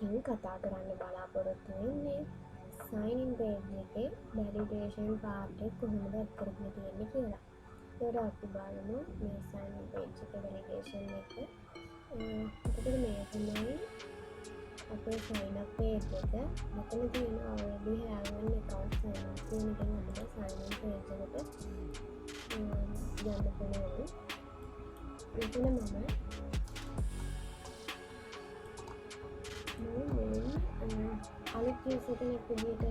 එකකින් කතා කරන්න බලාපොරොත්තු වෙන්නේ sign in page එකේ validation part එක කොහොමද ඇඩ් කරගෙන තියෙන්නේ කියලා. ඒකට අපි බලමු මේ sign in page එකේ validation එක. එතකොට මේ තමයි අපේ sign up page එක. මෙතන තියෙන already have an account sign up කියන එකෙන් අපිට sign in page එකට යන්න පුළුවන්. මෙතන මම අලුත් user කෙනෙක් විදිහට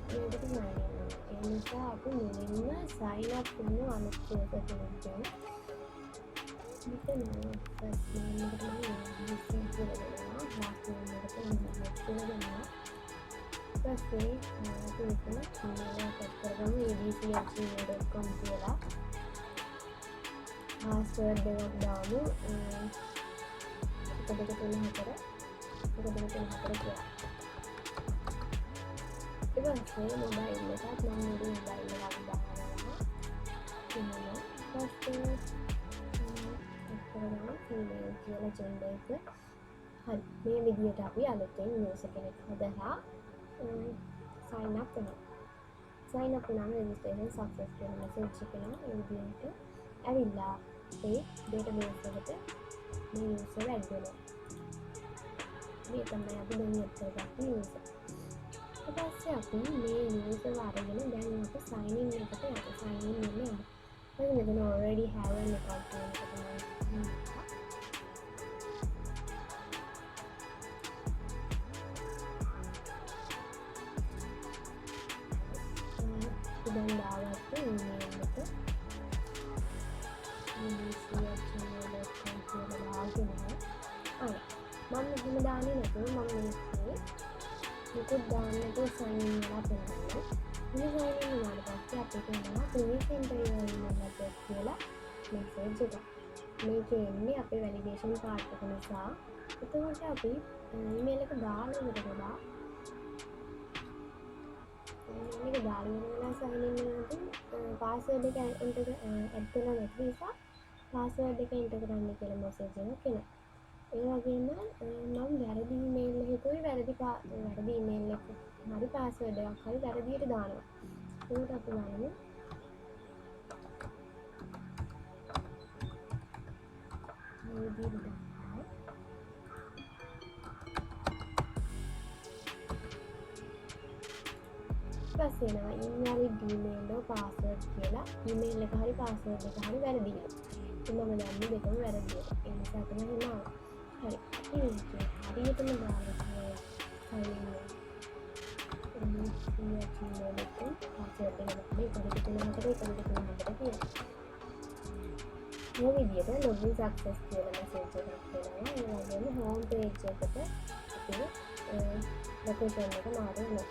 මේකට sign in වෙනවා. ඒ නිසා අපි මුලින්ම sign up කරන අලුත් user කෙනෙක්ගෙන් මෙතන first name එකට මම user කියලා දෙනවා. last name එකට mohammed කියලා දෙනවා. ඊපස්සේ අපි මෙතන email එක set කරගමු abc@gmail.com කියලා. password එකක් දාමු 1234 කියලා. ඊපස්සේ මොබයිල් එකත් මම මොබයිල් එකක් දානවා. ඊපස්සේ email කියලා gender එක. හරි මේ විදිහට අපි අලුතෙන් user කෙනෙක් හදලා sign up වෙනවා. sign up වුණාම registration success කියලා message එක එනවා. ඒ විදිහට ඇවිල්ලා ඒ database එකට මේ user add වෙනවා. මේ තමයි අපි දැන් add කරගත්ත user. ඊට පස්සේ අපි මේ user අරගෙන දැන් අපි sign in එකට යන්න sign in වෙනවා. මම මෙතන already have an account කියන එක තමයි දැන් දාගත්ත email එක abc@gmail.com කියලා දාගෙන මම මෙහෙම දාන්නේ නැතුව මම මේකේ මොකද දාන්න නැතුව sign in වෙලා තියෙනවා. මේ sign in වුණාට පස්සේ අපිට එනවා please enter your email address කියලා message එකක්. මේකේ එන්නේ අපේ validation part එක නිසා. එතකොට අපි email එක දාලා ඉවරලා මේක දාලා ඉවරලා sign in වෙනකොට password එක enter add කරලා නැති නිසා password එක enter කරන්න කියලා message එකක් එනවා. ඒ වගේම මම වැරදි email එක හිතුවේ වැරදි email එක හරි password එකක් හරි වැරදියට දානවා. ඒකට අපි බලමු. මේ විදිහට දානවා. ඊපස්සේ එනවා invalid email or password කියලා. email එක හරි password එක හරි වැරදියි. මම දන්නේ දෙකම වැරදියි. ඒ නිසා තමයි එනවා. හරි හරියටම දාලා sign in abc@gmail.com password එක මේ විදිහට login success කියලා message එකක් එනවා. ඒ වගේම home page එකට අපේ location එක මාරු වෙනවා.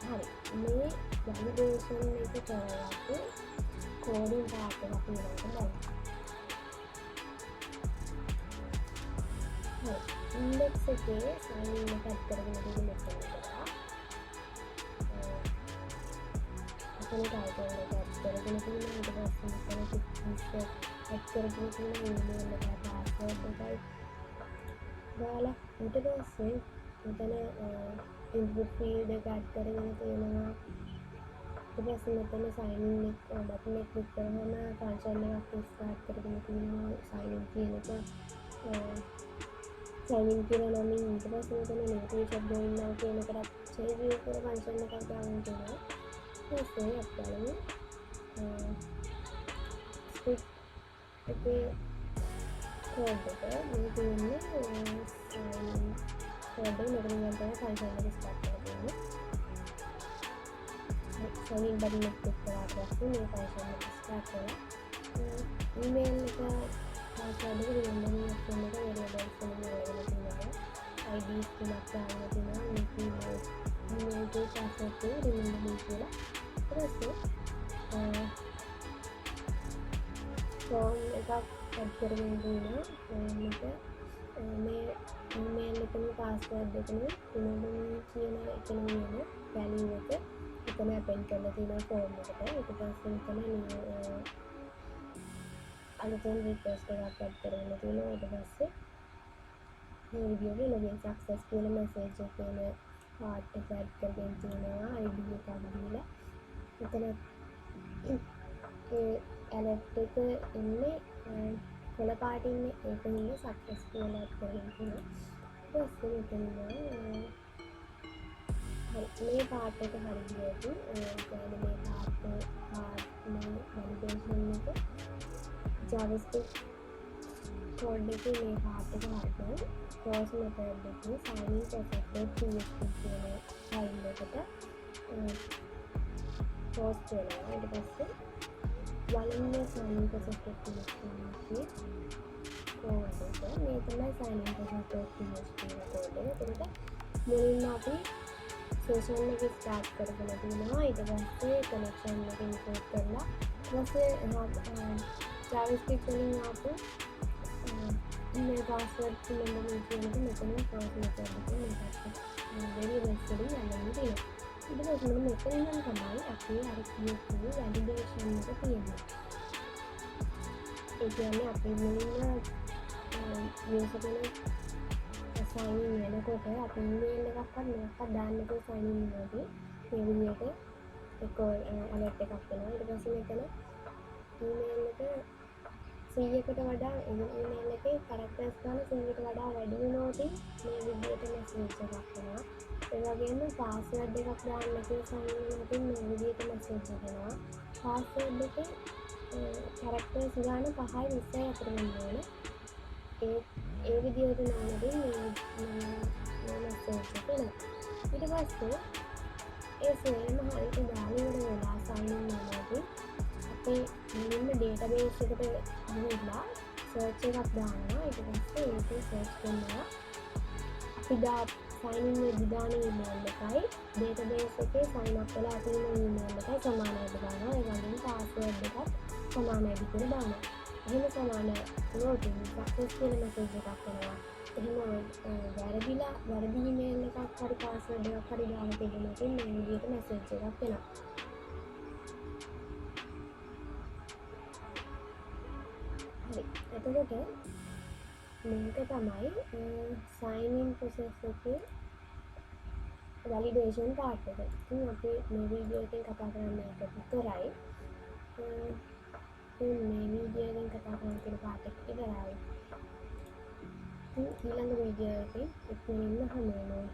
හරි මේ validation එක කරලා coding part එක අපි ඊළඟට බලමු. index එකේ sign in එක add කරගෙන තියෙන මෙතන කරා. අපේ title එක add කරගෙන තියෙනවා. ඊට පස්සේ මෙතන picture add කරගෙන තියෙනවා. email එක password එකයි දාලා ඊට පස්සේ මෙතන input field එක add කරගෙන තියෙනවා. ඊට පස්සේ මෙතන sign in එක button එක click කරාම function එකක් start කරගෙන තියෙනවා. sign in කියන එක sign in කියලා නම් ඊට පස්සේ මෙතන notification join now කියන එකට change කරලා function එකක් දාන්න තියෙනවා. ඊපස්සේ අපලු script එකේ code එක මේ තියෙන්නේ sign in code එක මෙතන යන function එක start කරගන්න. sign in button එක click කරාට පස්සේ මේ function එක start කරලා email එක password එක remember me option එක variables එක වලට තියෙනවා. IDs තුනක් දාන්න තියෙනවා. email එකේ password එක remember me කියලා. ඊට පස්සේ form එකක් add කරගෙන තියෙනවා. මේක මේ email එකේ password එකනේ remember me කියන එකනේ නේද value එක එතන append කරලා තියෙනවා form එකට. ඊට පස්සේ මෙතන අලුතෙන් request එකක් add කරගෙන තියෙනවා. ඊට පස්සේ මේ විදිහට login success කියලා message එකේම part එක add කරගෙන තියෙනවා ID එකක් දීලා. එතන ඒ alert එක ඉන්නේ කොළ පාටින් ඒක ඉන්නේ success කියලා add කරගෙන තියෙනවා. ඊට පස්සේ මෙතන මේ part එක හරි ගියොත් මේ validation එක JavaScript code එකේ මේ part එක හරියට cross method එකේ sign in process.php කියන file එකට post වෙනවා. ඊට පස්සේ බලන්න sign in process.php එකේ code එක මේ තමයි sign in process.php code එක. එතකොට මුලින්ම අපි session එක start කරගෙන තියෙනවා. ඊට පස්සේ connection එක import කරලා ඊට පස්සේ JavaScript වලින් ආපු email password remember කියන එක මෙතන cross method එකේ මේකට variables වලින් අල්ලගෙන තියෙනවා. ඊට පස්සේ මෙතන ඉඳන් තමයි අපි අර කියපු validation එක තියෙන්නේ. ඒ කියන්නේ අපි මුලින්ම user කෙනෙක් sign in වෙනකොට අපි email එකක්වත් මොකක්වත් දාන්න නැතුව sign in වෙනදී මේ විදිහට එක alert එකක් එනවා. ඊට පස්සේ මෙතන email එක 100කට වඩා email එකේ characters ගන්න 100කට වඩා වැඩි වෙනකොට මේ විදිහට message එකක් එනවා. ඒ වගේම password එකක් දාන්න නැතුව sign in වෙනකොට මේ විදිහට message එකක් එනවා. password එකේ characters ගන්න 5යි 20යි අතර වෙන්න ඕනේ. ඒ විදිහට නෝනදී මේ message එක එනවා. ඊට පස්සේ ඒ සේම හරියට දාලා ඉවර වෙලා sign in වෙනකොට අපේ මුලින්ම database එකට ගිහිල්ලා search එකක් දානවා. ඊට පස්සේ ඒක search කරනවා. අපි sign in වෙද්දී දාන email එකයි database එකේ sign up වෙලා තියෙන email එකයි සමානයිද දානවා. ඒ වගේම password එකත් සමානයිද කියලා දානවා. එහෙම සමාන වුණොත් success කියන message එකක් එනවා. එහෙම වැරදි email එකක් හරි password එකක් හරි දාලා තිබුණොත් මේ විදිහට message එකක් එනවා. හරි. එතකොට මේක තමයි sign in process එකේ validation part එක. ඉතින් අපි මේ වීඩියෝ එකෙන් කතා කරන්නේ ඒක විතරයි. මේ වීඩියෝ එකෙන් කතා කරන part එක ඉවරයි. ඊළඟ වීඩියෝ එකේ ඉක්මනින්ම හමු වෙනවා.